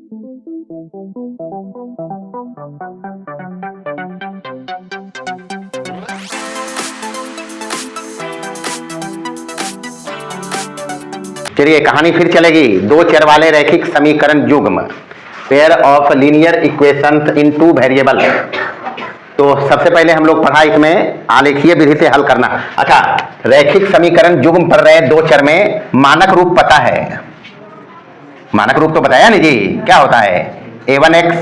चलिए कहानी फिर चलेगी। दो चर वाले रैखिक समीकरण युग्म, pair of linear equations in two variable. तो सबसे पहले हम लोग पढ़ा इसमें आलेखीय विधि से हल करना। अच्छा, रैखिक समीकरण युग्म पढ़ रहे हैं दो चर में। मानक रूप पता है, मानक रूप तो बताया नहीं जी, क्या होता है a1x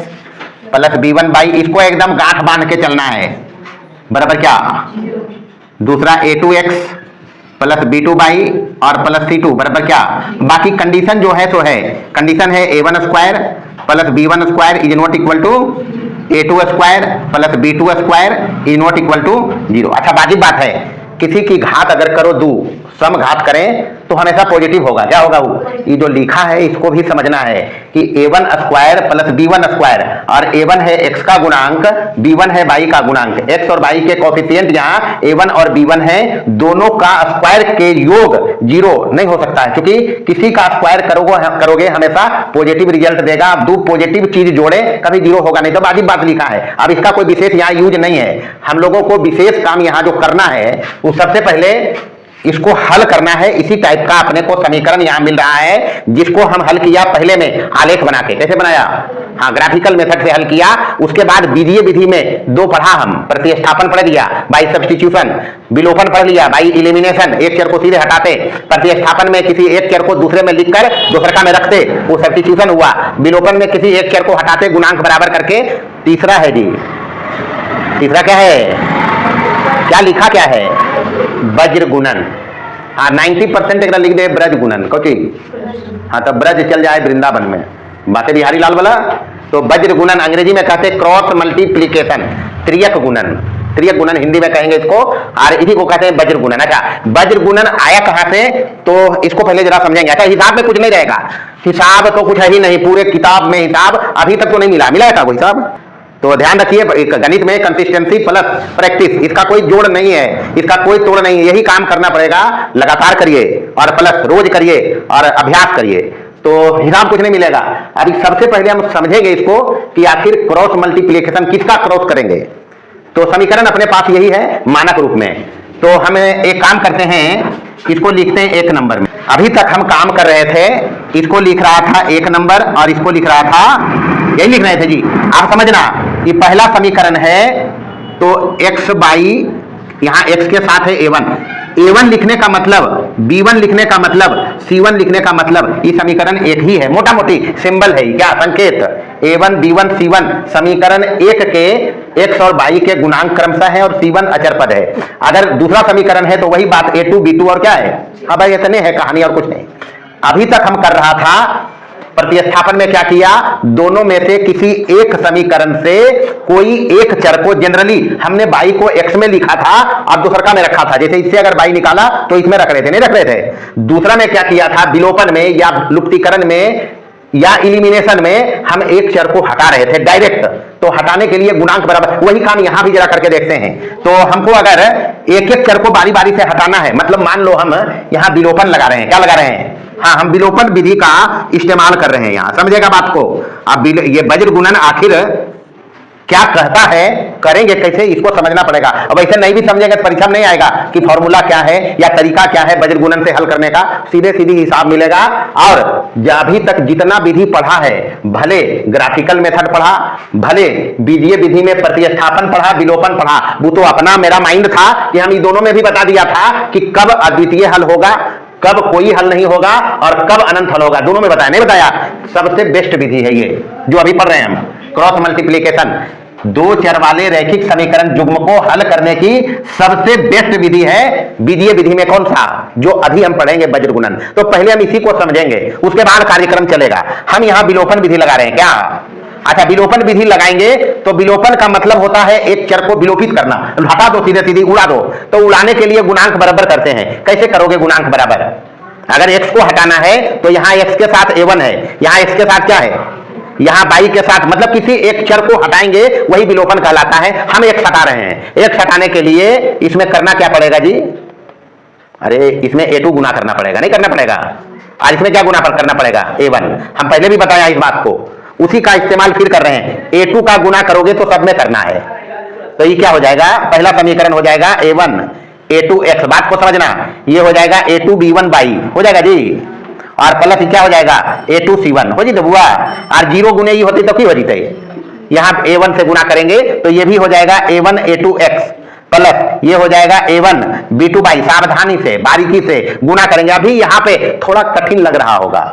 प्लस b1 बाई, इसको एकदम गांठ बांध के चलना है, बराबर क्या। दूसरा a2x प्लस b2 बाई और प्लस c2 बराबर क्या। बाकी कंडीशन जो है सो है, कंडीशन है a1 square plus b1 square is not equal to a2 square plus b2 square is not equal to 0। अच्छा, वाजिब बात है, किसी की घात अगर करो दो, सम घात करें तो हमेशा पॉजिटिव होगा। क्या होगा वो, ये जो लिखा है इसको भी समझना है कि a1 square plus b1 square, और a1 है x का गुणांक, b1 है y का गुणांक। x और y के कोफिशिएंट यहाँ a1 और b1 है, दोनों का स्क्वायर के योग 0 नहीं हो सकता है, क्योंकि किसी का स्क्वायर करोगे हमेशा पॉजिटिव रिजल्ट देगा। दो पॉजिटिव चीज जोड़े कभी 0 होगा नहीं, तो वाजिब बात लिखा है। अब इसका कोई विशेष यहाँ यूज नहीं है, हम लोगों को विशेष काम यहाँ जो करना है वो सबसे पहले इसको हल करना है। इसी टाइप का अपने को समीकरण यहां मिल रहा है, जिसको हम हल किया पहले में आलेख बना के। कैसे बनाया, हाँ, ग्राफिकल मेथड से हल किया। उसके बाद बीजीय विधि में दो पढ़ा हम, प्रतिस्थापन पढ़ लिया बाई सब्स्टिट्यूशन, विलोपन पढ़ लिया बाई इलिमिनेशन, एक चर को सीधे हटाते, प्रतिस्थापन में किसी एक चर को दूसरे में लिखकर दूसरे में रखते, वो सब्स्टिट्यूशन हुआ। विलोपन में किसी एक चर को हटाते गुणांक बराबर करके। तीसरा है जी, तीसरा क्या है, क्या लिखा क्या है, वज्र गुणन। हाँ, 90% एक लिख दे ब्रज गुणन, कौची। हाँ, तो ब्रज चल जाए वृंदावन में, बातें बिहारी लाल वाला। तो वज्र गुणन अंग्रेजी में कहते हैं क्रॉस मल्टीप्लीकेशन, त्रियक गुणन। त्रियक गुणन हिंदी में कहेंगे इसको, और इसी को कहते हैं वज्र गुणन। अच्छा, वज्र गुणन आया कहां से, तो इसको पहले जरा समझेंगे। अच्छा, हिसाब में कुछ नहीं रहेगा, हिसाब तो कुछ है ही नहीं पूरे किताब में, हिसाब अभी तक तो नहीं मिला, मिला है कोई हिसाब। तो ध्यान रखिए, गणित में कंसिस्टेंसी प्लस प्रैक्टिस, इसका कोई जोड़ नहीं है, इसका कोई तोड़ नहीं है, यही काम करना पड़ेगा। लगातार करिए और प्लस रोज करिए और अभ्यास करिए, तो हिसाब कुछ नहीं मिलेगा। अभी सबसे पहले हम समझेंगे इसको कि आखिर क्रॉस मल्टीप्लिकेशन किसका क्रॉस करेंगे। तो समीकरण अपने पास यही है मानक रूप में। तो हम एक काम करते हैं, इसको लिखते हैं 1 नंबर में। अभी तक हम काम कर रहे थे, इसको लिख रहा था 1 नंबर और इसको लिख रहा था, यही लिख रहे थे जी। आप समझना, ये पहला समीकरण है, तो x बाई, यहां x के साथ है a1, a1 लिखने का मतलब, b1 लिखने का मतलब, c1 लिखने का मतलब, ये समीकरण एक ही है, मोटा मोटी सिंबल है क्या, संकेत। a1 b1 c1 समीकरण एक के x और y के गुणांक क्रमशः है और c1 अचर पद है। अगर दूसरा समीकरण है तो वही बात a2 b2 और क्या है। हाँ भाई, इतने है कहानी और कुछ नहीं। अभी तक हम कर रहा था प्रतिस्थापन में क्या किया, दोनों में से किसी एक समीकरण से कोई एक चर को, जनरली हमने y को x में लिखा था और दूसरा में रखा था। जैसे इससे अगर y निकाला तो इसमें रख रहे थे, नहीं रख रहे थे। दूसरा में क्या किया था, विलोपन में या लुप्तीकरण में या इलिमिनेशन में हम एक चर को हटा रहे थे डायरेक्ट, तो हटाने के लिए गुणांक बराबर, वही काम यहां भी जरा करके देखते हैं। तो हमको अगर एक एक चर को बारी बारी से हटाना है, मतलब मान लो हम यहां विलोपन लगा रहे हैं, क्या लगा रहे हैं, हाँ, हम विलोपन विधि का इस्तेमाल कर रहे हैं यहां, समझेगा बात को। अब ये वज्र गुणन आखिर क्या कहता है, करेंगे कैसे, इसको समझना पड़ेगा। अब ऐसे नहीं भी समझेंगे तो परीक्षा में नहीं आएगा कि फॉर्मूला क्या है या तरीका क्या है वज्र गुणन से हल करने का, सीधे सीधी हिसाब मिलेगा। और अभी तक जितना विधि पढ़ा है, भले ग्राफिकल मेथड पढ़ा, भले बीजीय विधि में प्रतिस्थापन पढ़ा, विलोपन पढ़ा, वो तो अपना मेरा माइंड था कि हम इन दोनों में भी बता दिया था कि कब अद्वितीय हल होगा, कब कोई हल नहीं होगा और कब अनंत हल होगा, दोनों में बताया, नहीं बताया। सबसे बेस्ट विधि है ये जो अभी पढ़ रहे हैं हम, क्रॉस मल्टीप्लिकेशन। दो चर वाले रैखिक समीकरण युग्म को हल करने की सबसे बेस्ट विधि है बीजीय विधि में कौन सा, जो अभी हम पढ़ेंगे वज्र गुणन। तो पहले हम इसी को समझेंगे, उसके बाद कार्यक्रम चलेगा। हम यहां विलोपन विधि लगा रहे हैं क्या। अच्छा, विलोपन विधि लगाएंगे तो विलोपन का मतलब होता है एक चर को विलोपित करना, हटा दो, सीधे सीधी उड़ा दो। तो उड़ाने के लिए गुणांक बराबर करते हैं। कैसे करोगे गुणांक बराबर, अगर x को हटाना है तो यहाँ x के साथ a1 है, यहाँ x के साथ क्या है, यहाँ y के साथ, मतलब किसी एक चर को हटाएंगे वही विलोपन कहलाता है। हम x हटा रहे हैं, x हटाने के लिए इसमें करना क्या पड़ेगा जी, अरे इसमें a2 गुना करना पड़ेगा, नहीं करना पड़ेगा। और इसमें क्या गुना करना पड़ेगा, a1। हम पहले भी बताया इस बात को, उसी का इस्तेमाल फिर कर रहे हैं। A2 का गुना करोगे तो सब में करना है। तो ये क्या हो जाएगा, पहला समीकरण हो जाएगा A1 A2x, बात को समझना, ये हो जाएगा A2B1 बाई हो जाएगा जी, और प्लस क्या हो जाएगा A2C1 हो जी तो बुआ, और 0 गुने ये होते तो क्यों हो जीते, यहाँ A1 से गुना करेंगे तो ये भी हो जाएगा A1 A2x प्लस ये हो जाएगा A1 B2 बाई, सावधानी से बारीकी से गुना करेंगे। अभी यहाँ पे थोड़ा कठिन लग रहा होगा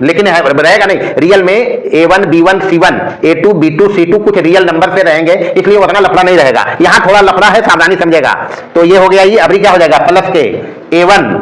लेकिन रहेगा नहीं, रियल में A1 B1 C1 A2 B2 C2 कुछ रियल नंबर से रहेंगे, इसलिए उतना लफड़ा नहीं रहेगा। यहाँ थोड़ा लफड़ा है, सावधानी समझेगा। तो ये हो गया, ये अभी क्या हो जाएगा प्लस के A1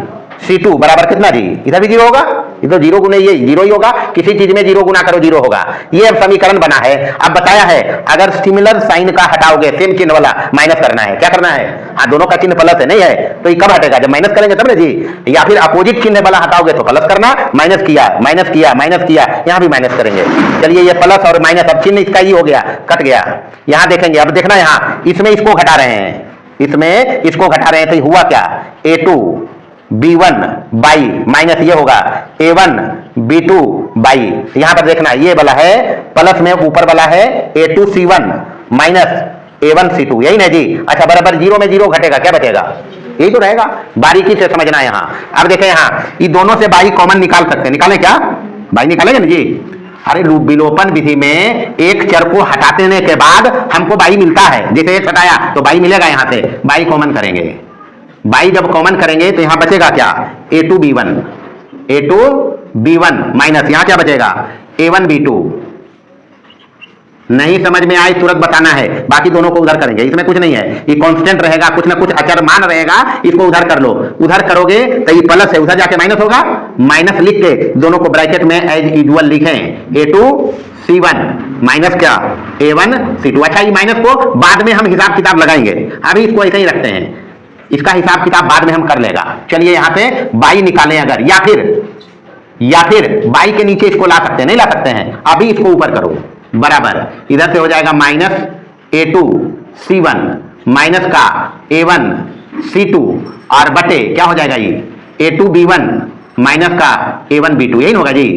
C2 बराबर कितना जी, इधर भी 0 होगा, इधर 0 गुने ये 0 ही होगा, किसी चीज में 0 गुना करो 0 होगा। ये अब समीकरण बना है। अब बताया है अगर सिमिलर साइन का हटाओगे, सेम चिन्ह वाला माइनस करना है, क्या करना है, हाँ दोनों का चिन्ह प्लस है नहीं है, तो ये कब हटेगा, जब माइनस करेंगे तब ना जी, या फिर अपोजिट चिन्ह वाला हटाओगे तो प्लस करना, माइनस किया माइनस किया माइनस किया, यहां भी माइनस करेंगे। चलिए ये प्लस और माइनस, अब चिन्ह इसका ही हो गया, कट गया। यहां देखेंगे, अब देखना यहां इसमें इसको घटा रहे हैं, इसमें इसको घटा रहे हैं, तो हुआ क्या A2 B1 बाई माइनस ये होगा A1 B2 बाई, यहां पर देखना ये वाला है प्लस में, ऊपर वाला है A2C1 माइनस A1 C2, यही ना जी। अच्छा बराबर 0 में 0 घटेगा, क्या बचेगा, यही तो रहेगा, बारीकी से समझना है यहाँ। अब देखें यहाँ ये दोनों से बाई कॉमन निकाल सकते हैं, निकालें क्या, बाई निकालेंगे ना जी। अरे विलोपन विधि में एक चर को हटाने के बाद हमको बाई मिलता है, जैसे एक हटाया तो बाई मिलेगा, यहां से बाई कॉमन करेंगे, बाई जब कॉमन करेंगे तो यहां बचेगा क्या A2B1 माइनस यहां क्या बचेगा A1 B2। नहीं समझ में आई तुरंत बताना है, बाकी दोनों को उधर करेंगे, इसमें कुछ नहीं है, ये कांस्टेंट रहेगा, कुछ ना कुछ अचर मान रहेगा, इसको उधर कर लो, उधर करोगे तो ये प्लस है, उधर जाके माइनस होगा, माइनस लिख के दोनों को ब्रैकेट में एज यूजुअल लिखें A2C1 माइनस क्या A1 C2। अच्छा ये माइनस को बाद में हम हिसाब किताब लगाएंगे, अभी इसको ऐसे ही रखते हैं, इसका हिसाब किताब बाद में हम कर लेगा। चलिए यहां से बाई निकालें अगर, या फिर बाई के नीचे इसको ला सकते हैं, नहीं ला सकते हैं, अभी इसको ऊपर करो बराबर, इधर से हो जाएगा माइनस A2C1 माइनस का A1 C2 और बटे क्या हो जाएगा ये A2B1 माइनस का A1 B2, यही होगा जी।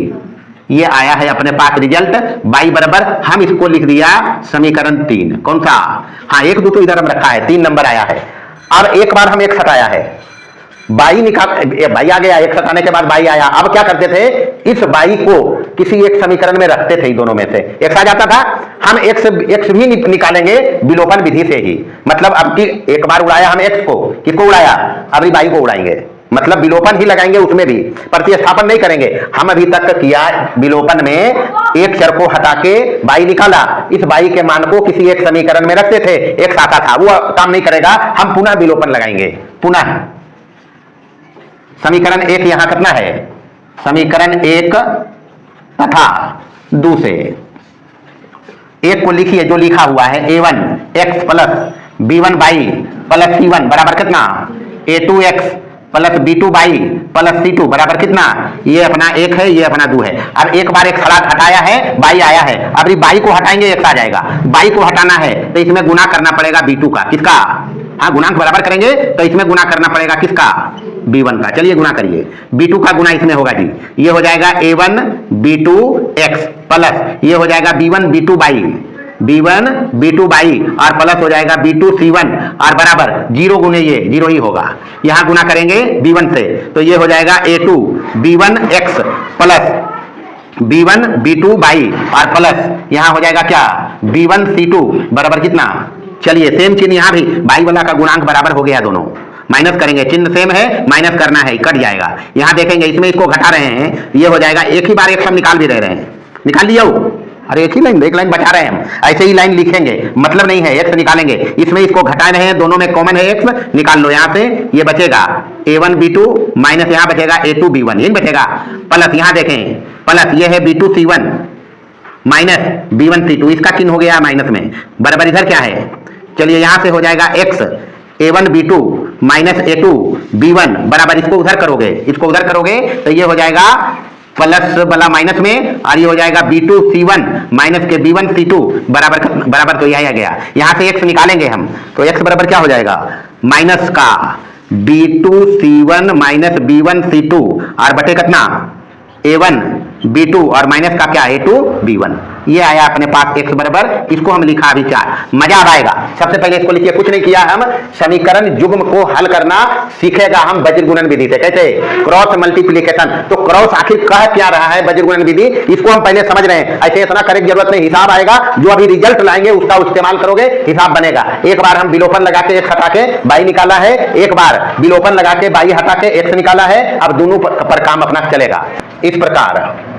ये आया है अपने पास रिजल्ट, बाई बराबर हम इसको लिख दिया समीकरण 3, कौन सा, हाँ 1 2 तो इधर हम रखा है, 3 नंबर आया है। अब एक बार हम एक हटाया है, बाई निकाल, बाई आ गया, एक हटाने के बाद बाई आया। अब क्या करते थे, इस बाई को किसी एक समीकरण में रखते थे, दोनों में से एक्स आ जाता था, हम एक्स भी निकालेंगे विलोपन विधि से ही, मतलब अब की एक बार उड़ाया हम एक्स को, किसको उड़ाया, अभी बाई को उड़ाएंगे, मतलब विलोपन ही लगाएंगे, उसमें भी प्रतिस्थापन नहीं करेंगे। हम अभी तक किया विलोपन में एक चर को हटा के बाई निकाला, इस बाई के मान को किसी एक समीकरण में रखते थे, एक आता था, वो काम नहीं करेगा, हम पुनः विलोपन लगाएंगे। पुनः समीकरण 1 यहां कितना है, समीकरण 1 तथा दूसरे एक को लिखिए जो लिखा हुआ है A1 x plus B1 by plus C1 बराबर कितना A2x plus B2 by plus C2 बराबर कितना, ये अपना 1 है, ये अपना 2 है। अब एक बार एक सलाद हटाया है, बाई आया है, अब बाई को हटाएंगे x आ जाएगा, बाई को हटाना है तो इसमें गुना करना पड़ेगा B2 का, किसका, हाँ गुणांक बराबर करेंगे तो इसमें गुना करना पड़ेगा किसका, B1 का। चलिए गुना करिए, B2 का गुना इसमें होगा जी, ये हो जाएगा A1 B2x प्लस ये हो जाएगा B1 B2 by B1 B2 by और प्लस हो जाएगा B2 C1 और बराबर 0 गुने ये 0 ही होगा, यहां गुना करेंगे B1 से तो ये हो जाएगा A2 B1x plus B1 B2 by और प्लस यहां हो जाएगा क्या B1 C2 बराबर कितना। चलिए सेम चिन्ह यहां भी, बाई वाला का गुणांक बराबर हो गया, दोनों माइनस करेंगे, चिन्ह सेम है, माइनस करना है, कट जाएगा। यहां देखेंगे इसमें इसको घटा रहे हैं, ये हो जाएगा, एक ही बार एक सब निकाल भी रहे हैं, निकाल लिया, अरे एक ही लाइन, एक लाइन बचा रहे हैं हम, ऐसे ही लाइन लिखेंगे, मतलब नहीं है, एक्स निकालेंगे, इसमें इसको घटा रहे हैं, दोनों में कॉमन है एक्स, निकाल लो यहां से, ये बचेगा A1 B2 माइनस यहां बचेगा A2 B1, यही बचेगा, प्लस यहां देखें प्लस ये है B2 C1 minus B1 C2, इसका चिन्ह हो गया माइनस में, बराबर इधर क्या है, चलिए यहां से हो जाएगा x A1 B2 minus A2 B1 बराबर, इसको उधर करोगे तो ये हो जाएगा प्लस वाला माइनस में और ये हो जाएगा B2 C1 माइनस के B1 C2 बराबर तो यही आ गया। यहां से x निकालेंगे हम तो x बराबर क्या हो जाएगा, माइनस का B2 C1 minus B1 C2 और बटे कितना A1 B2 और माइनस का क्या A2 B1, ये आया अपने पास x बराबर, इसको हम लिखा अभी 4। मजा अब आएगा। सबसे पहले इसको लिखिए, कुछ नहीं किया, हम समीकरण युग्म को हल करना सीखेगा हम वज्रगुणन विधि से। कैसे? Cross multiplication. तो क्रॉस आखिर कह क्या रहा है वज्रगुणन विधि, इसको हम पहले समझ रहे हैं। ऐसे इतना करने की जरूरत नहीं, हिसाब आएगा, जो अभी रिजल्ट लाएंगे उसका इस्तेमाल करोगे, हिसाब बनेगा। एक बार हम विलोपन लगा के x हटा के y निकाला है, एक बार विलोपन लगा के y हटा के x निकाला है। अब दोनों पर काम अपना चलेगा। इस प्रकार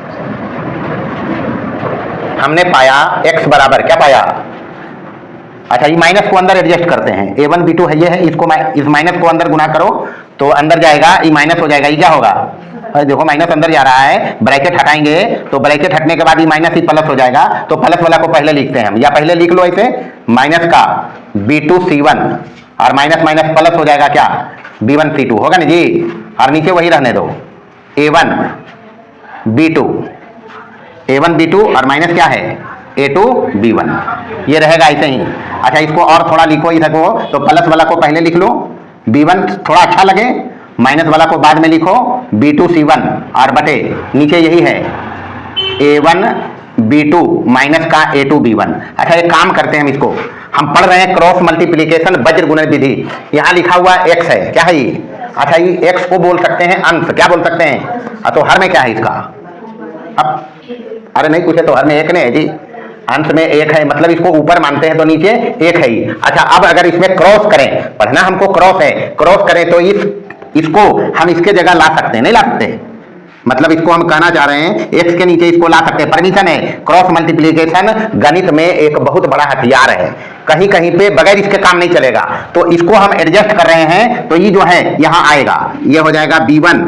हमने पाया x बराबर, क्या पाया? अच्छा, ये माइनस को अंदर एडजस्ट करते हैं। A1 B2 है, ये है, इसको इस माइनस को अंदर गुना करो तो अंदर जाएगा, ये माइनस हो जाएगा। ये क्या होगा? देखो माइनस अंदर जा रहा है, ब्रैकेट हटाएंगे तो ब्रैकेट हटने के बाद ये माइनस ही प्लस हो जाएगा। तो प्लस वाला को पहले लिखते हैं हम, या पहले लिख लो ऐसे, माइनस का B2 C1 और माइनस माइनस प्लस हो जाएगा क्या? B1 C2 होगा ना जी। और नीचे वही रहने दो, A1 B2, A1 B2 और माइनस क्या है? A2 B1, ये रहेगा ऐसे ही। अच्छा, इसको और थोड़ा लिखो इधर को, तो प्लस वाला को पहले लिख लो, B1 थोड़ा अच्छा लगे, माइनस वाला को बाद में लिखो, B2 C1 और बटे नीचे यही है A1 B2 माइनस का A2 B1। अच्छा, एक काम करते हैं हम, इसको हम पढ़ रहे हैं क्रॉस मल्टीप्लिकेशन वज्रगुणन विधि। यहाँ लिखा हुआ x है, क्या है ये? अच्छा, ये x को बोल सकते हैं अंश, क्या बोल सकते हैं? तो हर में क्या है इसका? अब अरे नहीं पूछे तो हर में एक नहीं है जी, अंश में एक है, मतलब इसको ऊपर मानते हैं तो नीचे एक है ही। अच्छा, अब अगर इसमें क्रॉस करें, पढ़ना हमको क्रॉस है, क्रॉस करें तो इसको हम इसके जगह ला सकते हैं, नहीं ला सकते? मतलब इसको हम कहना चाह रहे हैं x के नीचे इसको ला सकते हैं, परमिशन है। क्रॉस मल्टीप्लिकेशन गणित में एक बहुत बड़ा हथियार है, कहीं कहीं पे बगैर इसके काम नहीं चलेगा। तो इसको हम एडजस्ट कर रहे हैं, तो ये जो है यहाँ आएगा, ये हो जाएगा B1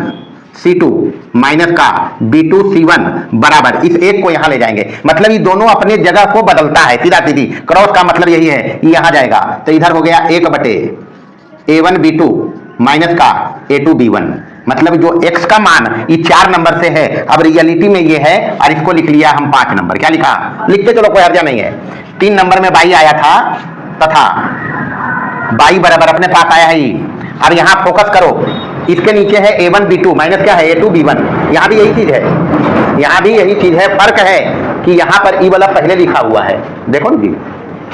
C2 माइनस का B2 C1 बराबर, इस एक को यहाँ ले जाएंगे, मतलब ये दोनों अपने जगह को बदलता है, सीधा सीधी। क्रॉस का मतलब यही है, ये यहाँ जाएगा, तो इधर हो गया 1 बटे A1 B2 माइनस का A2 B1, मतलब जो x का मान ये 4 नंबर से है, अब रियलिटी में ये है, और इसको लिख लिया हम 5 नंबर। क्या लिखा? लिखते चलो, कोई हर्जा नहीं है। 3 नंबर में y आया था, तथा y बराबर अपने पास आया है। अब यहाँ फोकस करो, इसके नीचे है A1 B2 माइनस क्या है? A2 B1। यहाँ भी यही चीज है, यहाँ भी यही चीज है। फर्क है कि यहाँ पर ई वाला पहले लिखा हुआ है, देखो ना जी,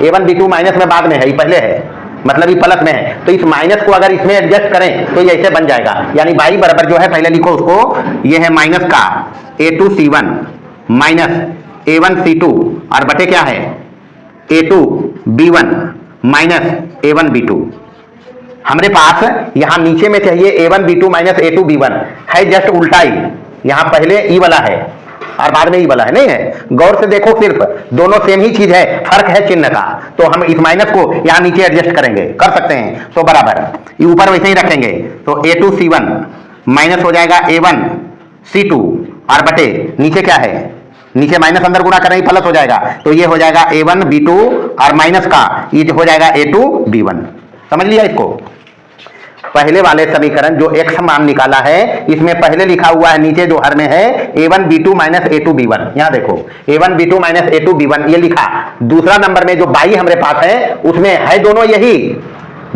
A1 B2 माइनस में बाद में है, ये पहले है, मतलब ये प्लस में है। तो इस माइनस को अगर इसमें एडजस्ट करें तो ये ऐसे बन जाएगा, यानी y बराबर जो है पहले लिखो उसको, ये है माइनस का A2 C1 minus A1 C2 और बटे क्या है? A2 B1 minus A1 B2। हमारे पास यहाँ नीचे में चाहिए A1 B2 minus A2 B1, है जस्ट उल्टा ही, यहाँ पहले ई वाला है और बाद में ई वाला है, नहीं है? गौर से देखो, सिर्फ दोनों सेम ही चीज है, फर्क है चिन्ह का। तो हम इस माइनस को यहाँ नीचे एडजस्ट करेंगे, कर सकते हैं, तो बराबर ये ऊपर वैसे ही रखेंगे, तो A2 C1 माइनस हो जाएगा A1 C2 और बटे नीचे क्या है? नीचे माइनस अंदर गुणा करेंगे प्लस हो जाएगा, तो ये हो जाएगा A1 B2 और माइनस का ये हो जाएगा A2 B1। समझ लिया इसको? पहले वाले समीकरण जो x मान निकाला है, इसमें पहले लिखा हुआ है नीचे जो हर में है A1 B2 minus A2 B1। यहाँ देखो A1 B2 minus A2 B1 ये लिखा। दूसरा नंबर में जो y हमारे पास है उसमें है दोनों यही,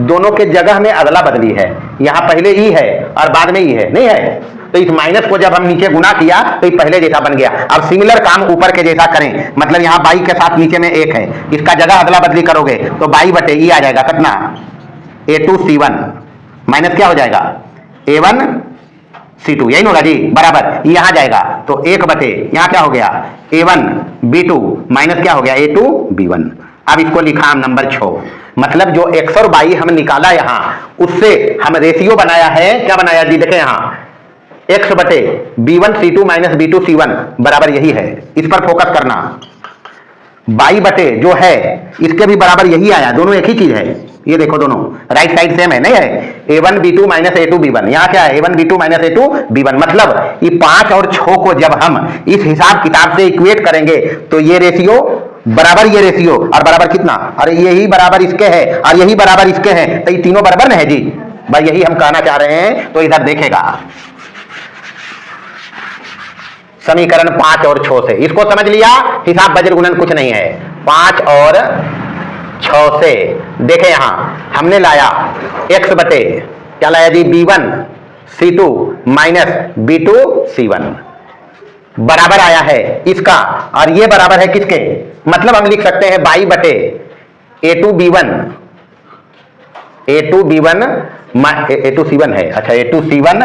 दोनों के जगह में अदला बदली है, यहाँ पहले ई है और बाद में ई है, नहीं है? तो इस माइनस को जब हम नीचे गुना किया तो ये पहले जैसा बन गया। अब सिमिलर काम ऊपर के जैसा करें, मतलब यहाँ y के साथ नीचे में एक है, इसका जगह अदला बदली करोगे तो y बटे ई आ जाएगा, कितना? A2 C1 माइनस क्या हो जाएगा? A1 C2, यही होगा जी, बराबर यहाँ जाएगा, तो 1 बटे यहाँ क्या हो गया? A1 B2 माइनस क्या हो गया? A2 B1। अब इसको लिखा हम नंबर 6, मतलब जो x और y हम निकाला यहाँ, उससे हम रेशियो बनाया है। क्या बनाया जी? देखें यहाँ, x बटे B1 C2 minus B2 C1 बराबर यही है, इस पर फोकस करना। y बटे जो है इसके भी बराबर यही आया, दोनों एक ही चीज है, ये देखो दोनों राइट साइड सेम है, नहीं है? A1 B2 minus A2 B1, यहाँ क्या है? A1 B2 minus A2 B1, मतलब ये 5 और 6 को जब हम इस हिसाब किताब से इक्वेट करेंगे तो ये रेशियो बराबर ये रेशियो, और बराबर कितना? अरे यही बराबर इसके है और यही बराबर इसके है, तो ये तीनों बराबर न है जी भाई, यही हम कहना चाह रहे हैं। तो इधर देखेगा समीकरण 5 और 6 से, इसको समझ लिया, हिसाब वज्रगुणन कुछ नहीं है। 5 और 6 से देखें, यहां हमने लाया x बटे क्या लाया जी? B1 C2 minus B2 C1, बराबर आया है इसका, और ये बराबर है किसके, मतलब हम लिख सकते हैं बाई बटे A2B1 A2C1 है, अच्छा A2C1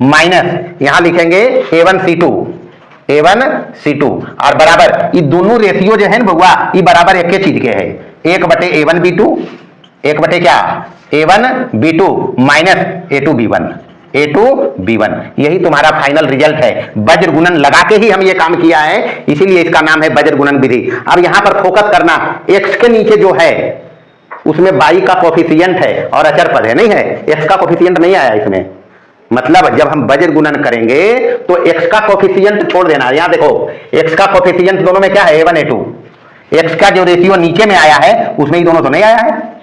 माइनस यहां लिखेंगे A1C2 और बराबर ये दोनों रेशियो जो है ना बउआ, ये बराबर एक के चीज के है, 1 बटे A1B2, 1 बटे क्या A1B2 माइनस A2B1, यही तुम्हारा फाइनल रिजल्ट है। वज्र गुणन लगा के ही हम ये काम किया है, इसीलिए इसका नाम है वज्र गुणन विधि। अब यहां पर फोकस करना, x के नीचे जो है उसमें y का कोफिशिएंट है और अचर पद है, नहीं है, x का कोफिशिएंट नहीं आया इसमें, मतलब जब हम वज्र गुणन करेंगे तो x का कोफिशिएंट छोड़ देना। यहां देखो x का कोफिशिएंट दोनों में क्या है, A1 A2, x का जो रेशियो नीचे में आया है उसमें ही दोनों तो नहीं आया है,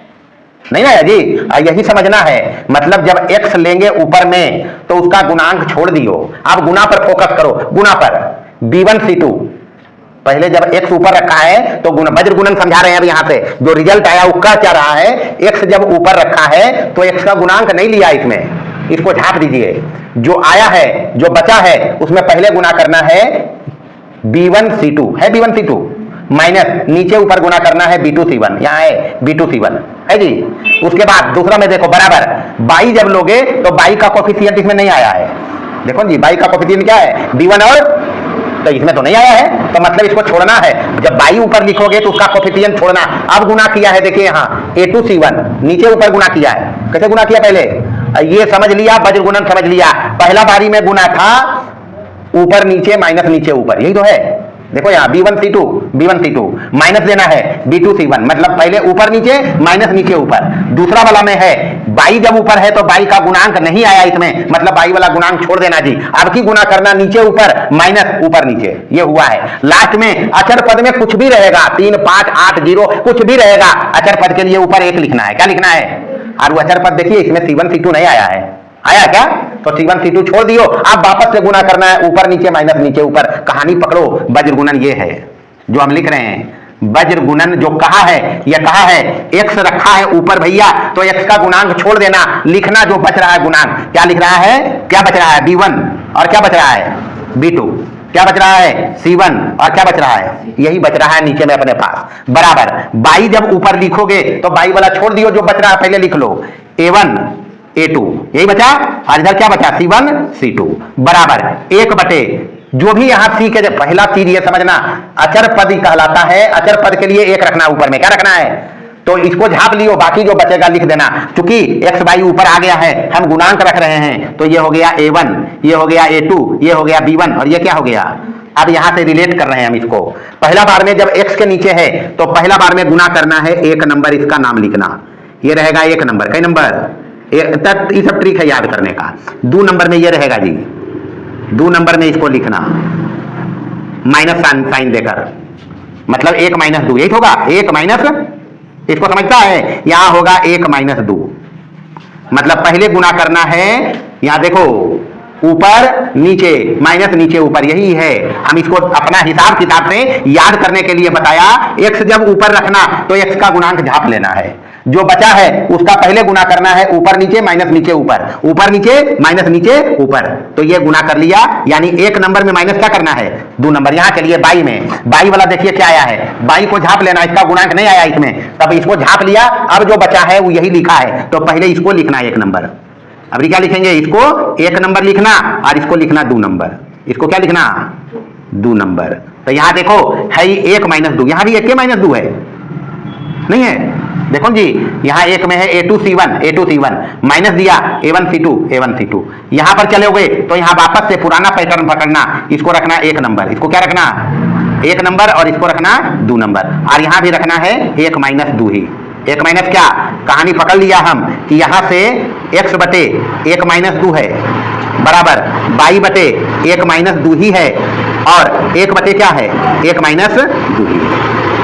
नहीं आया जी, यही समझना है। मतलब जब x लेंगे ऊपर में तो उसका गुणांक छोड़ दियो, आप गुना पर फोकस करो, गुना पर B1C2, पहले जब x ऊपर रखा है तो वज्र गुणन समझा रहे हैं। अब यहां से जो रिजल्ट आया वो क्या रहा है, x जब ऊपर रखा है तो x का गुणांक नहीं लिया इसमें, इसको झाप दीजिए, जो आया है जो बचा है उसमें पहले गुना करना है B1C2 है, B1C2 माइनस नीचे ऊपर गुना करना है B2C1, यहाँ है B2C1 है जी। उसके बाद दूसरा में देखो बराबर बाई जब लोगे तो बाई का कोफिशिएंट इसमें नहीं आया है, देखो जी बाई का कोफिशिएंट क्या है B1 और, तो इसमें तो नहीं आया है, तो मतलब इसको छोड़ना है। जब बाई ऊपर लिखोगे तो उसका कोफिशिएंट छोड़ना। अब गुना किया है, देखिए यहाँ A2C1 नीचे ऊपर गुना किया है, कैसे गुना किया पहले, ये समझ लिया, वज्र गुणन समझ लिया। पहला बारी में गुना था ऊपर नीचे माइनस नीचे ऊपर, यही तो है। देखो यहाँ B1C2 माइनस देना है B2C1, मतलब पहले ऊपर नीचे माइनस नीचे ऊपर। दूसरा वाला में है बाई जब ऊपर है तो बाई का गुणांक नहीं आया इसमें, मतलब बाई वाला गुणांक छोड़ देना जी। अब की गुना करना नीचे ऊपर माइनस ऊपर नीचे, ये हुआ है। लास्ट में अचर पद में कुछ भी रहेगा, 3 5 8 0 कुछ भी रहेगा, अचर पद के लिए ऊपर 1 लिखना है। क्या लिखना है, और वो अचर पद देखिए इसमें C1C2 नहीं आया है, आया क्या, तो C1C2 छोड़ दियो। अब वापस से गुना करना है ऊपर नीचे माइनस नीचे ऊपर। कहानी पकड़ो, वज्र गुणन ये है जो हम लिख रहे हैं। वज्र गुणन जो कहा है, यह कहा है x रखा है ऊपर भैया, तो x का गुणांक छोड़ देना, लिखना जो बच रहा है गुणांक। क्या लिख रहा है, क्या बच रहा है B1 और क्या बच रहा है B2, क्या बच रहा है C1 और क्या बच रहा है, यही बच रहा है नीचे में अपने पास। बराबर बाई जब ऊपर लिखोगे तो बाई वाला छोड़ दियो, जो बच रहा है पहले लिख लो A1 A2, यही बचा। और इधर क्या बचा C1 C2 बराबर 1 बटे जो भी यहां सी के पहला चीज ये समझना, अचर पद कहलाता है। अचर पद के लिए 1 रखना, ऊपर में क्या रखना है, तो इसको झाप लियो, बाकी जो बचेगा लिख देना। क्योंकि x बाई ऊपर आ गया है, हम गुणांक रख रहे हैं, तो ये हो गया A1, ये हो गया A2, ये हो गया B1 और ये क्या हो गया। अब यहां से रिलेट कर रहे हैं हम इसको। पहला बार में जब x के नीचे है तो पहला बार में गुना करना है 1 नंबर, इसका नाम लिखना, ये रहेगा 1 नंबर। कई नंबर, ये सब ट्रिक है याद करने का। 2 नंबर में ये रहेगा जी, 2 नंबर में इसको लिखना माइनस साइन देकर, मतलब 1 माइनस 2, यही होगा 1 माइनस, इसको समझता है, यहां होगा 1 माइनस 2, मतलब पहले गुना करना है। यहां देखो ऊपर नीचे माइनस नीचे ऊपर, यही है। हम इसको अपना हिसाब किताब से याद करने के लिए बताया। x जब ऊपर रखना तो x का गुणांक झाप लेना है, जो बचा है उसका पहले गुना करना है ऊपर नीचे माइनस नीचे ऊपर, ऊपर नीचे माइनस नीचे ऊपर, तो ये गुना कर लिया। यानी 1 नंबर में माइनस क्या करना है 2 नंबर। यहां चलिए बाई में, बाई वाला देखिए क्या आया है, बाई को झाप लेना, इसका गुणांक नहीं आया इसमें, तब इसको झाप लिया। अब जो बचा है वो यही लिखा है, तो पहले इसको लिखना 1 नंबर। अब क्या लिखेंगे, इसको 1 नंबर लिखना और इसको लिखना 2 नंबर, इसको क्या लिखना 2 नंबर। तो यहां देखो है 1 माइनस 2, यहां भी 1 माइनस 2 है, नहीं है, देखो जी यहां 1 में है A2C1 माइनस दिया A1C2, यहां पर चले गए तो यहां वापस से पुराना पैटर्न पकड़ना, इसको रखना 1 नंबर, इसको क्या रखना 1 नंबर और इसको रखना 2 नंबर, और यहां भी रखना है 1 माइनस 2 ही। 1 माइनस क्या, कहानी पकड़ लिया हम कि यहां से x बटे 1 माइनस 2 है बराबर बाई बटे 1 माइनस 2 ही है, और 1 बटे क्या है 1 माइनस 2 ही।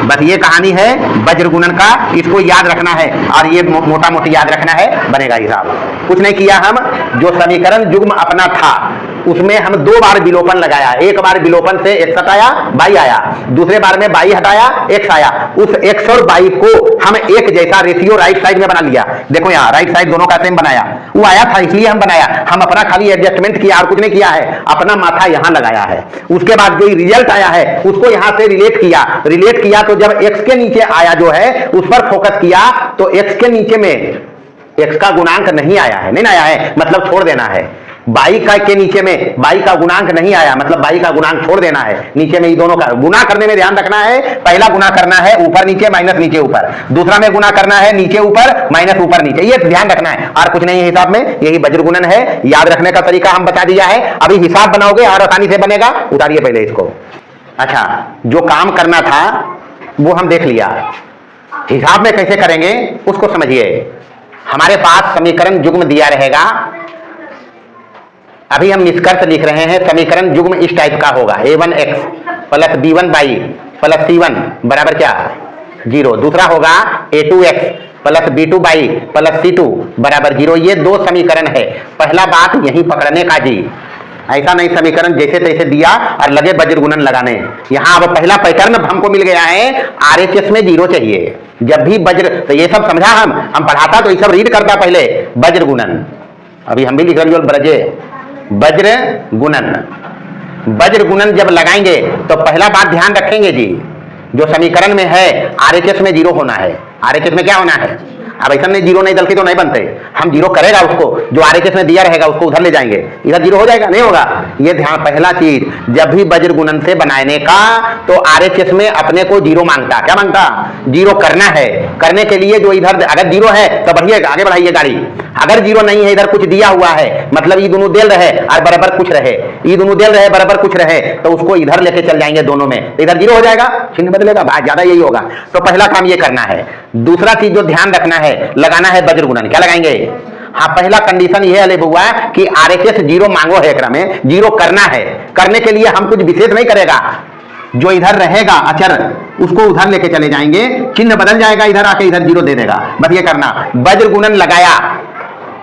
बस ये कहानी है वज्र गुणन का, इसको याद रखना है, और ये मोटा मोटी याद रखना है, बनेगा हिसाब। कुछ नहीं किया हम, जो समीकरण युग्म अपना था उसमें हम 2 बार विलोपन लगाया। एक बार विलोपन से x हटाया, y आया, दूसरे बार में y हटाया, x आया। उस x और y को हम एक जैसा रेशियो राइट साइड में बना लिया। देखो यहाँ राइट साइड दोनों का सेम बनाया, वो आया था इसलिए हम बनाया। हम अपना खाली एडजस्टमेंट किया और कुछ नहीं किया है, अपना माथा यहाँ लगाया है। उसके बाद जो रिजल्ट आया है उसको यहाँ से रिलेट किया तो जब x के नीचे आया जो है उस पर फोकस किया तो x के नीचे में x का गुणांक नहीं आया है, नहीं आया है मतलब छोड़ देना है। y का के नीचे में y का गुणांक नहीं आया मतलब y का गुणांक छोड़ देना है। नीचे में ये दोनों का गुना करने में ध्यान रखना है, पहला गुना करना है ऊपर नीचे माइनस नीचे ऊपर, दूसरा में गुना करना है नीचे ऊपर माइनस ऊपर नीचे, ये ध्यान रखना है और कुछ नहीं है हिसाब में। यही वज्र गुणन है, याद रखने का तरीका हम बता दिया है। अभी हिसाब बनाओगे और आसानी से बनेगा। उतारिए पहले इसको। अच्छा, जो काम करना था वो हम देख लिया, हिसाब में कैसे करेंगे उसको समझिए। हमारे पास समीकरण युग्म दिया रहेगा, अभी हम निष्कर्ष लिख रहे हैं। समीकरण युग्म इस टाइप का होगा, a1x plus b1y plus c1 बराबर क्या 0। दूसरा होगा a2x plus b2y plus c2 बराबर 0। ये 2 समीकरण है। पहला बात यही पकड़ने का जी, ऐसा नहीं समीकरण जैसे तैसे दिया और लगे वज्र गुणन लगाने। यहां अब पहला पैटर्न हमको मिल गया है, RHS में 0 चाहिए जब भी वज्र। तो ये सब समझा, हम पढ़ाता तो ये सब रीड करता पहले वज्र गुणन। अभी हम भी लिख रहे ब्रजे वज्र गुणन। वज्र गुणन जब लगाएंगे तो पहला बात ध्यान रखेंगे जी, जो समीकरण में है RHS में 0 होना है। RHS में क्या होना है? अब ऐसा नहीं 0 नहीं डलती तो नहीं बनते, हम 0 करेगा उसको, जो RHS में दिया रहेगा उसको उधर ले जाएंगे, इधर 0 हो जाएगा नहीं होगा। ये ध्यान, पहला चीज जब भी वज्र गुणन से बनाने का तो RHS में अपने को 0 मांगता। क्या मांगता? 0 करना है। करने के लिए जो इधर अगर 0 है तो बढ़िएगा, आगे बढ़ाइए गाड़ी। अगर 0 नहीं है, इधर कुछ दिया हुआ है मतलब ये दोनों देल रहे और बराबर कुछ रहे, ये दोनों देल रहे बराबर कुछ रहे तो उसको इधर लेके चल जाएंगे दोनों में, इधर 0 हो जाएगा, चिन्ह बदलेगा, ज्यादा यही होगा। तो पहला काम ये करना है। दूसरा चीज जो ध्यान रखना है, लगाना है वज्र गुणन। क्या लगाएंगे? हाँ, पहला कंडीशन ये अले हुआ कि RHS 0 मांगो है, एकरा में 0 करना है। करने के लिए हम कुछ विशेष नहीं करेगा, जो इधर रहेगा अचर उसको उधर लेके चले जाएंगे, चिन्ह बदल जाएगा, इधर आके इधर 0 दे देगा, बस ये करना। वज्र गुणन लगाया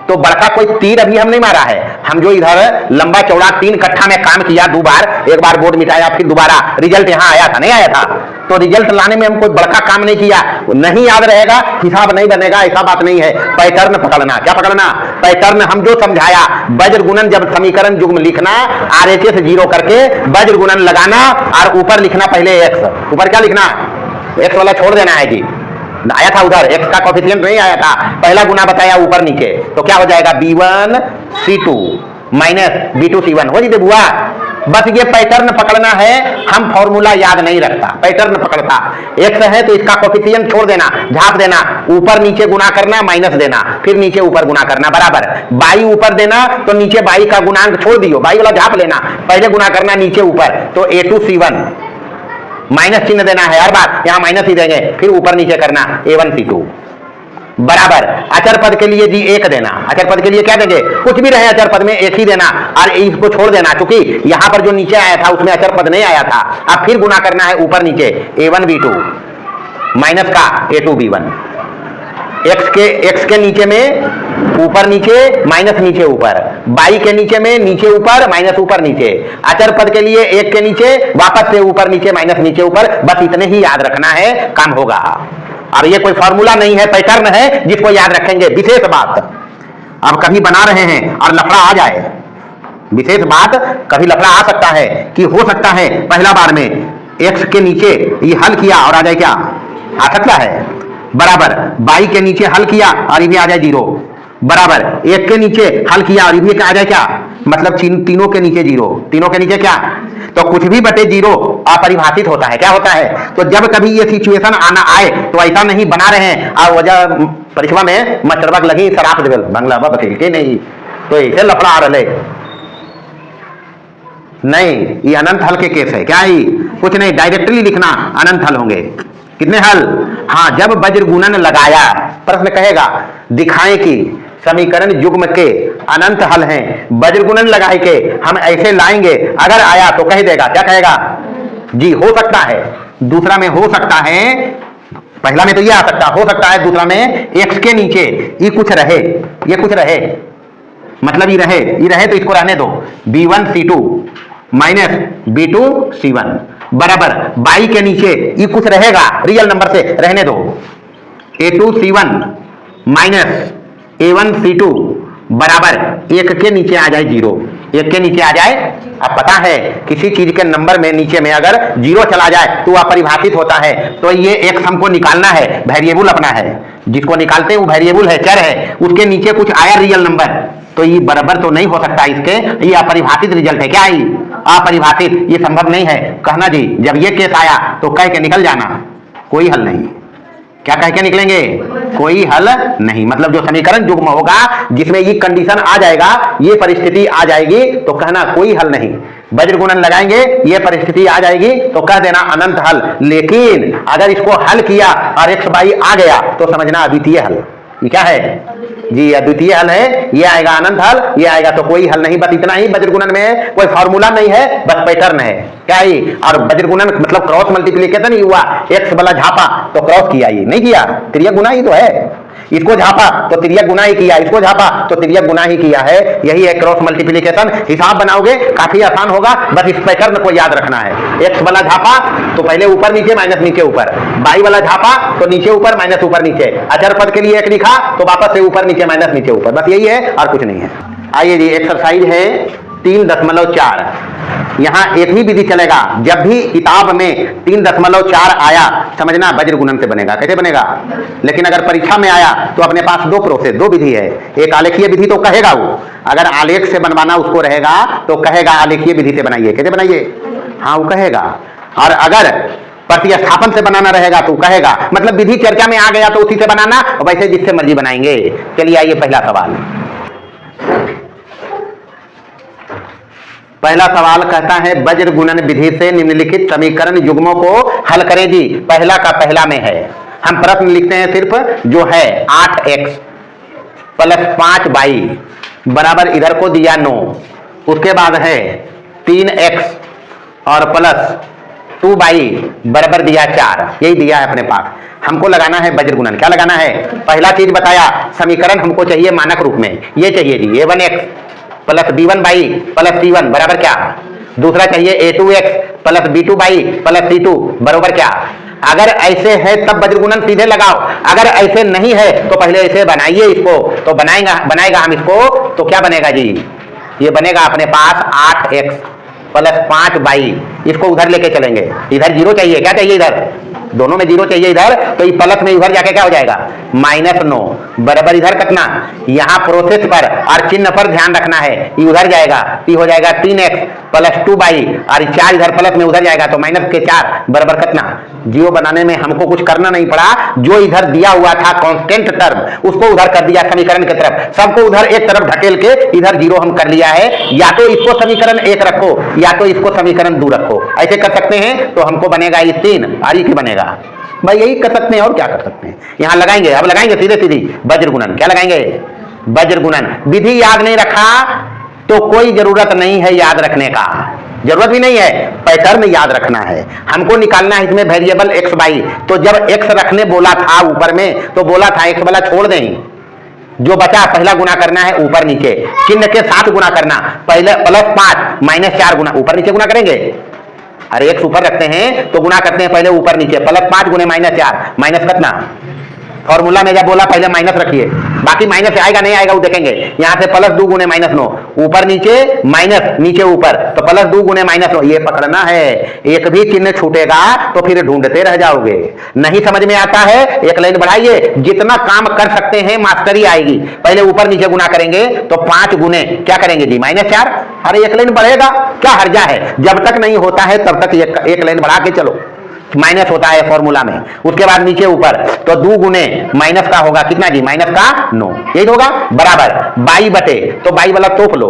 तो बड़का कोई तीर अभी हम नहीं मारा है, हम जो इधर लंबा चौड़ा 3 कट्ठा में काम किया 2 बार, एक बार बोर्ड मिटाया फिर दोबारा रिजल्ट यहाँ आया था नहीं आया था, तो रिजल्ट लाने में हम कोई बड़का काम नहीं किया। नहीं याद रहेगा, हिसाब नहीं बनेगा, ऐसा बात नहीं है। पैटर्न पकड़ना। क्या पकड़ना? पैटर्न। हम जो समझाया, वज्र गुणन जब समीकरण युग्म लिखना, RHS 0 करके वज्र गुणन लगाना और ऊपर लिखना पहले x। ऊपर क्या लिखना? x वाला छोड़ देना है जी, आया था उधर x का कोफिशिएंट नहीं आया था, पहला गुना बताया ऊपर नीचे, तो क्या हो जाएगा b1 c2 minus b2 c1 हो जी बुआ। बस ये पैटर्न पकड़ना है, हम फॉर्मूला याद नहीं रखता, पैटर्न पकड़ता। x है तो इसका कोफिशिएंट छोड़ देना, झाप देना, ऊपर नीचे गुना करना, माइनस देना, फिर नीचे ऊपर गुना करना बराबर। y ऊपर देना तो नीचे y का गुणांक छोड़ दियो, y वाला झाप लेना, पहले गुना करना नीचे ऊपर, तो a2 c1 माइनस चिन्ह देना है, हर बार यहां माइनस ही देंगे, फिर ऊपर नीचे करना a1 c2 बराबर। अचर पद के लिए जी 1 देना, अचर पद के लिए क्या देंगे? कुछ भी रहे अचर पद में 1 ही देना और इसको छोड़ देना, क्योंकि यहां पर जो नीचे आया था उसमें अचर पद नहीं आया था। अब फिर गुना करना है ऊपर नीचे, a1 b2 माइनस का a2 b1। x के नीचे में ऊपर नीचे माइनस नीचे ऊपर, y के नीचे में नीचे ऊपर माइनस ऊपर नीचे, अचर पद के लिए 1 के नीचे वापस से ऊपर नीचे माइनस नीचे ऊपर, बस इतने ही याद रखना है, काम होगा। अब ये कोई फॉर्मूला नहीं है, पैटर्न है जिसको याद रखेंगे। विशेष बात, अब कभी बना रहे हैं और लफड़ा आ जाए, विशेष बात कभी लफड़ा आ सकता है कि हो सकता है पहला बार में x के नीचे ये हल किया और आ जाए, क्या आ सकता है बराबर, y के नीचे हल किया और ये भी आ जाए 0 बराबर, 1 के नीचे हल किया और ये भी आ जाए क्या, मतलब तीनों के नीचे 0, तीनों के नीचे क्या, तो कुछ भी बटे 0 अपरिभाषित होता है। क्या होता है? तो जब कभी ये सिचुएशन आना आए तो ऐसा नहीं बना रहे हैं और वजह परीक्षा में मास्टरबा लगी शराब देवल बंगला बखेल के नहीं, तो ऐसे लफड़ा आ रहे नहीं, ये अनंत हल के केस है। क्या ही कुछ नहीं, डायरेक्टली लिखना अनंत हल होंगे। कितने हल? हाँ, जब वज्र गुणन लगाया, प्रश्न कहेगा दिखाएं कि समीकरण युग्म के अनंत हल हैं, वज्र गुणन लगाए के हम ऐसे लाएंगे, अगर आया तो कह देगा, क्या कहेगा जी? हो सकता है, दूसरा में हो सकता है, पहला में तो ये आ सकता हो सकता है, दूसरा में x के नीचे ये कुछ रहे, ये कुछ रहे, मतलब ये रहे तो इसको रहने दो, B1C2 माइनस B2C1 बराबर बाई के नीचे ये कुछ रहेगा रियल नंबर से, रहने दो, A2C1 माइनस A1C2 बराबर एक के नीचे आ जाए जीरो, एक के नीचे आ जाए। अब पता है किसी चीज के नंबर में नीचे में अगर जीरो चला जाए तो अपरिभाषित होता है, तो ये एक हमको निकालना है, वेरिएबल अपना है, जिसको निकालते हैं वो वेरिएबल है, चर है, उसके नीचे कुछ आया रियल नंबर, तो ये बराबर तो नहीं हो सकता इसके, ये अपरिभाषित रिजल्ट है। क्या है अपरिभाषित, ये संभव नहीं है। कहना जी जब ये केस आया तो कह के निकल जाना, कोई हल नहीं। क्या कह के निकलेंगे? कोई हल नहीं। मतलब जो समीकरण युग्म होगा जिसमें ये कंडीशन आ जाएगा, ये परिस्थिति आ जाएगी, तो कहना कोई हल नहीं। वज्र गुणन लगाएंगे, ये परिस्थिति आ जाएगी तो कह देना अनंत हल। लेकिन अगर इसको हल किया और x बाई आ गया तो समझना अद्वितीय हल। ये क्या है जी? अद्वितीय हल है। ये आएगा अनंत हल, ये आएगा तो कोई हल नहीं। बस इतना ही, वज्र गुणन में कोई फॉर्मूला नहीं है, बस पैटर्न है। क्या है? और वज्र गुणन मतलब क्रॉस मल्टीप्लिकेशन ही हुआ, x वाला झापा तो क्रॉस किया, ये नहीं किया, तिर्यक गुना ही तो है। इसको झापा तो तिर्यक गुना ही किया, इसको झापा तो तिर्यक गुना ही किया है। यही है क्रॉस मल्टीप्लिकेशन। हिसाब बनाओगे काफी आसान होगा, बस इस पैटर्न को याद रखना है। x वाला झापा तो पहले ऊपर नीचे माइनस नीचे ऊपर, बाई वाला झापा तो नीचे ऊपर माइनस ऊपर नीचे, अचर पद के लिए एक लिखा तो वापस से ऊपर नीचे माइनस नीचे ऊपर, बस यही है और कुछ नहीं है। आइए जी एक्सरसाइज है 3.4। यहां एक ही विधि चलेगा, जब भी किताब में 3.4 आया समझना वज्र गुणन से बनेगा। कैसे बनेगा? लेकिन अगर परीक्षा में आया तो अपने पास दो प्रोसेस, दो विधि है। एक आलेखीय विधि तो कहेगा वो, अगर आलेख से बनवाना उसको रहेगा तो कहेगा आलेखीय विधि से बनाइए। कैसे बनाइए? हाँ वो कहेगा। और अगर प्रतिस्थापन से बनाना रहेगा तो कहेगा, मतलब विधि चर्चा में आ गया तो उसी से बनाना, वैसे जिससे मर्जी बनाएंगे। चलिए आइए पहला सवाल। पहला सवाल कहता है वज्र गुणन विधि से निम्नलिखित समीकरण युग्मों को हल करें जी। पहला का पहला में है, हम प्रश्न लिखते हैं सिर्फ जो है 8x प्लस 5y बराबर इधर को दिया 9, उसके बाद है 3x और प्लस 2y बराबर दिया 4, यही दिया है अपने पास। हमको लगाना है वज्र गुणन। क्या लगाना है? पहला चीज बताया समीकरण हमको चाहिए मानक रूप में, ये चाहिए जी a1x plus b1y plus c1 बराबर क्या। दूसरा चाहिए a2x plus b2y plus c2 बराबर क्या। अगर ऐसे है तब वज्र गुणन सीधे लगाओ, अगर ऐसे नहीं है तो पहले ऐसे बनाइए इसको, तो बनाएगा हम इसको तो क्या बनेगा जी? ये बनेगा अपने पास 8x प्लस 5y, इसको उधर लेके चलेंगे, इधर जीरो चाहिए। क्या चाहिए? इधर दोनों में जीरो चाहिए इधर, तो ये प्लस में उधर जाके क्या हो जाएगा? -9 बराबर इधर कितना, यहाँ प्रोसेस पर और चिन्ह पर ध्यान रखना है, ये उधर जाएगा, ये हो जाएगा 3x प्लस 2y और 4 इधर प्लस में उधर जाएगा तो -4 बराबर कितना। जीरो बनाने में हमको कुछ करना नहीं पड़ा, जो इधर दिया हुआ था कांस्टेंट टर्म उसको उधर कर दिया समीकरण की तरफ, सबको उधर एक तरफ ढकेल के इधर जीरो हम कर लिया है। या तो इसको समीकरण 1 रखो या तो इसको समीकरण 2 रखो, ऐसे कर सकते हैं तो हमको बनेगा ये 3 और ये बनेगा भाई, यही कर सकते हैं और क्या कर सकते हैं। यहां लगाएंगे, अब लगाएंगे सीधे सीधी वज्र गुणन। क्या लगाएंगे? वज्र गुणन। विधि याद नहीं रखा तो कोई जरूरत नहीं है याद रखने का, जरूरत भी नहीं है, पैटर्न याद रखना है। हमको निकालना है इसमें वेरिएबल x बाई, तो जब x रखने बोला था ऊपर में तो बोला था x वाला छोड़ दें, जो बचा पहला गुना करना है ऊपर नीचे, चिन्ह के साथ गुना करना, पहले प्लस 5 -4 गुना ऊपर नीचे गुना करेंगे। अरे x ऊपर रखते हैं तो गुना करते हैं पहले ऊपर नीचे, प्लस 5 गुने -4 माइनस कितना। फॉर्मूला में जब बोला पहले माइनस रखिए, बाकी माइनस आएगा नहीं आएगा वो देखेंगे। यहां से प्लस 2 गुने -9 ऊपर नीचे माइनस नीचे ऊपर, तो प्लस 2 गुने -9 ये पकड़ना है। एक भी चिन्ह छूटेगा तो फिर ढूंढते रह जाओगे। नहीं समझ में आता है एक लाइन बढ़ाइए, जितना काम कर सकते हैं मास्टरी आएगी। पहले ऊपर नीचे गुना करेंगे तो 5 गुने क्या करेंगे जी -4। अरे एक लाइन बढ़ेगा क्या हर्जा है, जब तक नहीं होता है तब तक एक लाइन बढ़ा के चलो। माइनस होता है फॉर्मूला में, उसके बाद नीचे ऊपर तो 2 गुने माइनस का होगा कितना जी -9, यही होगा बराबर बाई बटे, तो बाई वाला तोप लो।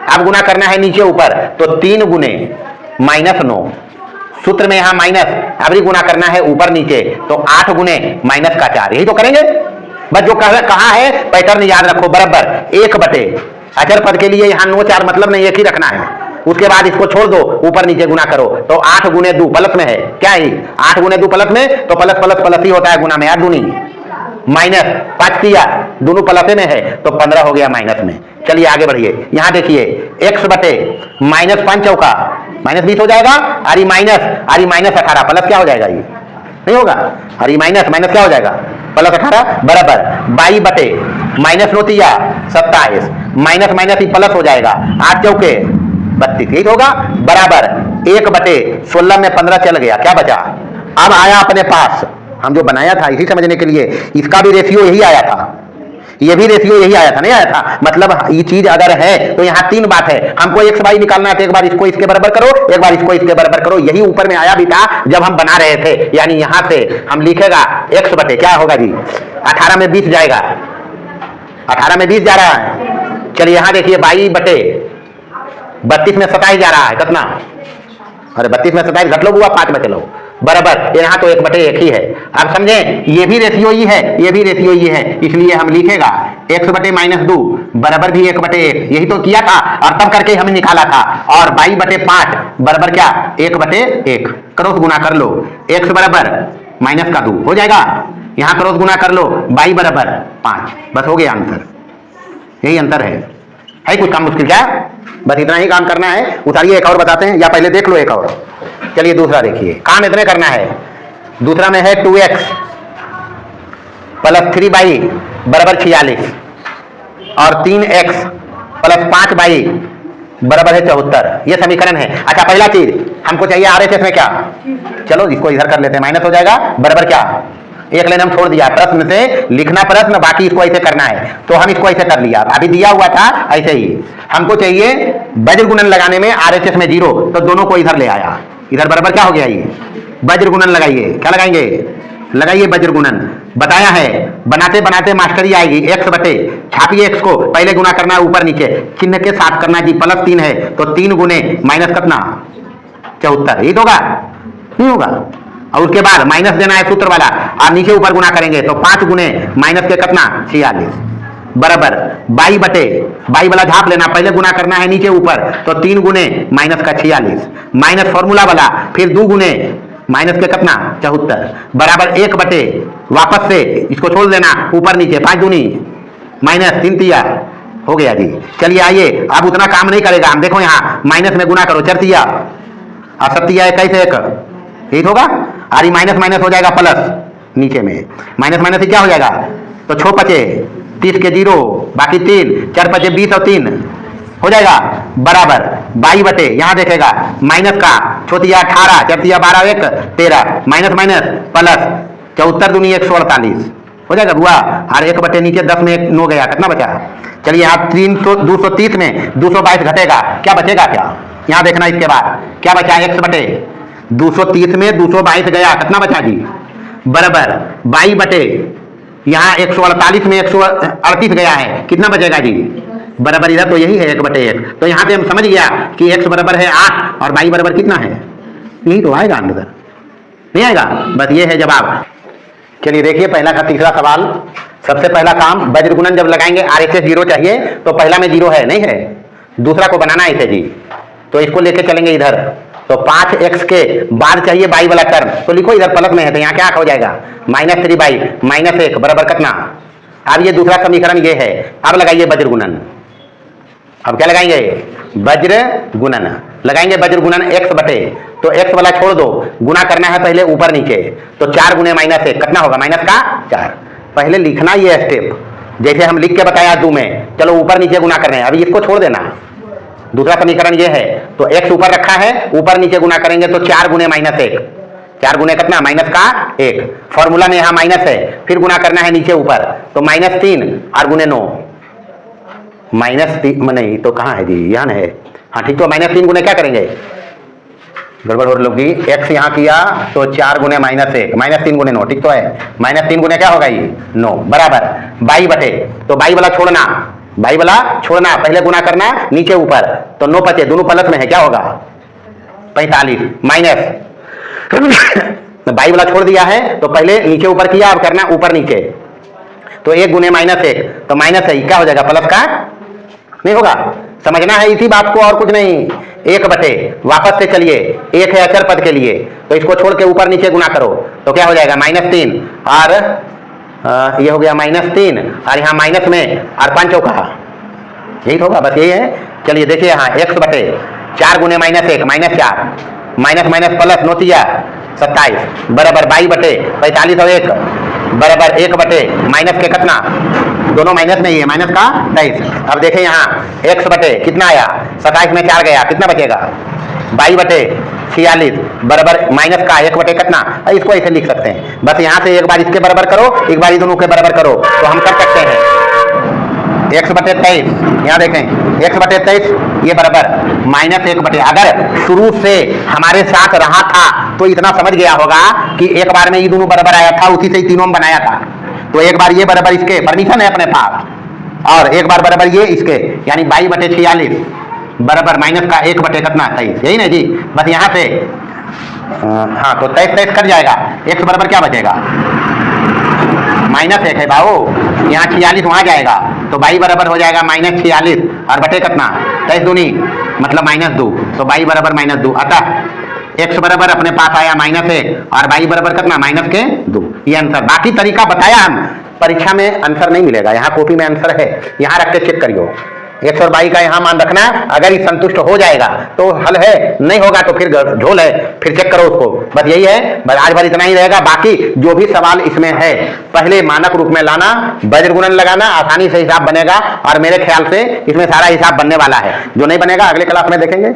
अब गुना करना है नीचे ऊपर तो 3 गुने -9, सूत्र में यहां माइनस, अभी गुना करना है ऊपर नीचे तो 8 गुने -4, यही तो करेंगे। बस जो कहा है पैटर्न याद रखो, बराबर 1 बटे अचर पद के लिए यहां 9 4 मतलब नहीं, एक ही रखना है। उसके बाद इसको छोड़ दो, ऊपर नीचे गुना करो तो 8 गुने 2 प्लस में है, क्या है 8 गुने 2 प्लस में, तो प्लस प्लस प्लस ही होता है गुना में, 8 दूनी -5 किया दोनों प्लस में है तो 15 हो गया माइनस में। चलिए आगे बढ़िए, यहां देखिए x बटे माइनस 5 चौका माइनस 20 हो जाएगा, आर माइनस 18 प्लस क्या हो जाएगा, ये नहीं होगा, और माइनस माइनस क्या हो जाएगा प्लस 18 बराबर 22 बटे माइनस 9 तिया 27 माइनस माइनस ही प्लस हो जाएगा 8 चौके 32 यही होगा बराबर 1 बटे 16 में 15 चल गया, क्या बचा। अब आया अपने पास हम जो बनाया था इसी समझने के लिए, इसका भी रेशियो यही आया था, ये भी रेशियो यही आया था, नहीं आया था, मतलब ये चीज अगर है तो यहाँ तीन बात है, हमको एक्स वाई निकालना है तो एक बार इसको इसके बराबर करो, एक बार इसको इसके बराबर करो, यही ऊपर में आया भी था जब हम बना रहे थे। यानी यहां से हम लिखेगा एक्स बटे क्या होगा जी 18 में 20 जाएगा, 18 में 20 जा रहा है। चलिए यहां देखिए 22 बटे 32 में 27 जा रहा है, कितना, अरे 32 में 27 घट लो बुआ 5 में चलो बराबर, यहाँ तो 1 बटे 1 ही है। आप समझे, ये भी रेशियो ही है, ये भी रेशियो ही है, इसलिए हम लिखेगा x बटे माइनस 2 बराबर भी 1 बटे 1, यही तो किया था और तब करके हमने निकाला था। और 22 बटे 5 बराबर क्या 1 बटे 1, क्रॉस गुना कर लो, x बराबर माइनस का 2 हो जाएगा, यहाँ क्रॉस गुना कर लो 22 बराबर 5, बस हो गया आंसर, यही अंतर है कुछ काम मुश्किल क्या, बस इतना ही काम करना है। उतारिए एक और बताते हैं, या पहले देख लो एक और। चलिए दूसरा देखिए, काम इतने करना है। दूसरा में है 2x प्लस 3y बराबर 46 और 3x प्लस 5y बराबर है 74, ये समीकरण है। अच्छा पहला चीज हमको चाहिए आरएचएस में क्या, चलो इसको इधर कर लेते हैं, माइनस हो जाएगा बराबर क्या, एक लाइन हम छोड़ दिया, प्रश्न से लिखना प्रश्न, बाकी इसको ऐसे करना है, तो हम इसको ऐसे कर लिया, अभी दिया हुआ था ऐसे ही। हमको चाहिए वज्र गुणन लगाने में आरएचएस में 0, तो दोनों को इधर ले आया, इधर बराबर क्या हो गया, ये वज्र गुणन लगाइए, क्या लगाएंगे, लगाइए वज्र गुणन, बताया है बनाते बनाते मास्टरी आएगी। x बटे छापिए x को, पहले गुना करना है ऊपर नीचे, चिन्ह के साथ करना जी, प्लस 3 है तो 3 गुने माइनस कितना 74, यही होगा, नहीं होगा, और उसके बाद माइनस देना है सूत्र वाला, और नीचे ऊपर गुना करेंगे तो 5 गुने माइनस के कितना 46 बराबर 22 बटे 22 वाला झाप लेना, पहले गुना करना है नीचे ऊपर तो 3 गुने माइनस का 46 माइनस फॉर्मूला वाला, फिर 2 गुने माइनस के कितना 74 बराबर 1 बटे वापस से इसको छोड़ देना ऊपर नीचे, 5 दूनी माइनस 3 तिया हो गया जी। चलिए आइए, अब उतना काम नहीं करेगा, हम देखो यहाँ माइनस में गुना करो 4 तिया और 7 तिया 21 1, यही होगा, और माइनस माइनस हो जाएगा प्लस, नीचे में माइनस माइनस क्या हो जाएगा, तो 6 पचे 30 के 0 बाकी 3 4 पचे 20 और 3 हो जाएगा बराबर 22 बटे, यहां देखेगा माइनस का छोटिया 18 चरतिया 12 1 13 माइनस माइनस प्लस 74 दूनी 148 हो जाएगा बुआ, और 1 बटे नीचे 10 में 1 9 गया, कितना बचा। चलिए यहाँ 230 में 222 घटेगा, क्या बचेगा क्या, यहाँ देखना इसके बाद क्या बचा, x बटे 230 में 222 गया, कितना बचा जी बराबर 22 बटे यहाँ 148 में 138 गया है, कितना बचेगा जी बराबर, इधर तो यही है 1 बटे 1, तो यहाँ पे हम समझ गया कि x बराबर है 8 और y बराबर कितना है, यही तो आएगा अंदर, नहीं आएगा, बस ये है जवाब। चलिए देखिए पहला का तीसरा सवाल, सबसे पहला काम वज्र गुणन जब लगाएंगे आरएचएस 0 चाहिए, तो पहला में 0 है नहीं है, दूसरा को बनाना है इसे जी, तो इसको लेके चलेंगे इधर, तो 5x के बाद चाहिए y वाला टर्म, तो लिखो इधर प्लस में है तो यहाँ क्या हो जाएगा माइनस 3y माइनस 1 बराबर कितना। अब ये दूसरा समीकरण ये है, अब लगाइए वज्र गुणन, अब क्या लगाएंगे वज्र गुणन, लगाएंगे वज्र गुणन x बटे, तो x वाला छोड़ दो, गुना करना है पहले ऊपर नीचे, तो 4 गुने माइनस 1 कितना होगा माइनस का 4, पहले लिखना ये स्टेप जैसे हम लिख के बताया 2 में, चलो ऊपर नीचे गुना करना है, अभी इसको छोड़ देना, दूसरा समीकरण ये है, तो x ऊपर रखा है, ऊपर नीचे गुना करेंगे तो 4 गुने माइनस 1, 4 गुने कितना माइनस का 1, फॉर्मूला में यहाँ माइनस है, फिर गुना करना है नीचे ऊपर, तो माइनस 3 और गुने 9 माइनस 3 नहीं तो कहाँ है जी, यहाँ है, हाँ ठीक, तो माइनस 3 गुने क्या करेंगे, गड़बड़ हो रही x यहाँ किया तो 4 गुने माइनस 1 माइनस 3 गुने 9, ठीक तो है, माइनस 3 गुने क्या होगा ये 9 बराबर 22 बटे, तो 22 वाला छोड़ना, 22 वाला छोड़ना, पहले गुना करना नीचे ऊपर, तो 9 बचे दोनों प्लस में है, क्या होगा 45 माइनस 22 वाला छोड़ दिया है, तो पहले नीचे ऊपर किया, अब करना ऊपर नीचे, तो 1 गुने माइनस 1, तो माइनस है क्या हो जाएगा प्लस का नहीं होगा, समझना है इसी बात को और कुछ नहीं। 1 बटे वापस से चलिए 1 है अचर पद के लिए, तो इसको छोड़ के ऊपर नीचे गुना करो तो क्या हो जाएगा माइनस 3 और ये हो गया -3 और यहाँ माइनस में और 5 चौका, यही तो होगा, बस यही है। चलिए देखिए यहाँ x बटे 4 गुने -1 -4 माइनस माइनस प्लस 9 तिया 27 बराबर 22 बटे 45 और 1 बराबर 1 बटे माइनस के कितना, दोनों माइनस में ही है, माइनस का 23। अब देखें यहाँ x बटे कितना आया, 27 में 4 गया, कितना बचेगा 22 बटे 46 बराबर माइनस का 1 बटे कितना, इसको ऐसे लिख सकते हैं। बस यहाँ से एक बार इसके बराबर करो, एक बार दोनों के बराबर करो, तो हम कर सकते हैं x बटे 23, यहाँ देखें x बटे 23 ये बराबर -1 बटे, अगर शुरू से हमारे साथ रहा था तो इतना समझ गया होगा कि एक बार में ये दोनों बराबर आया था, उसी से ही तीनों में बनाया था। तो एक बार ये बराबर इसके, परमिशन है अपने पास, और एक बार बराबर ये इसके, यानी 22 बटे 46 बराबर माइनस का 1 बटे कितना 23, यही ना जी। बस यहाँ से हाँ, तो 23 कट जाएगा, x बराबर क्या बचेगा -1 है भाव, यहाँ 46 वहाँ जाएगा, तो 22 बराबर हो जाएगा -46 और बटे कितना 23 दूनी मतलब -2, तो 22 बराबर -2। अतः x बराबर अपने पास आया -1 और 22 बराबर कितना -2, ये आंसर। बाकी तरीका बताया हम, परीक्षा में आंसर नहीं मिलेगा, यहाँ कॉपी में आंसर है, यहाँ रख के चेक करियो। 1 और 22 का यहाँ मान रखना, अगर ये संतुष्ट हो जाएगा तो हल है, नहीं होगा तो फिर झोल है, फिर चेक करो उसको। बस यही है, बस आज भर इतना ही रहेगा। बाकी जो भी सवाल इसमें है पहले मानक रूप में लाना, वज्र गुणन लगाना, आसानी से हिसाब बनेगा, और मेरे ख्याल से इसमें सारा हिसाब बनने वाला है। जो नहीं बनेगा अगले क्लास में देखेंगे।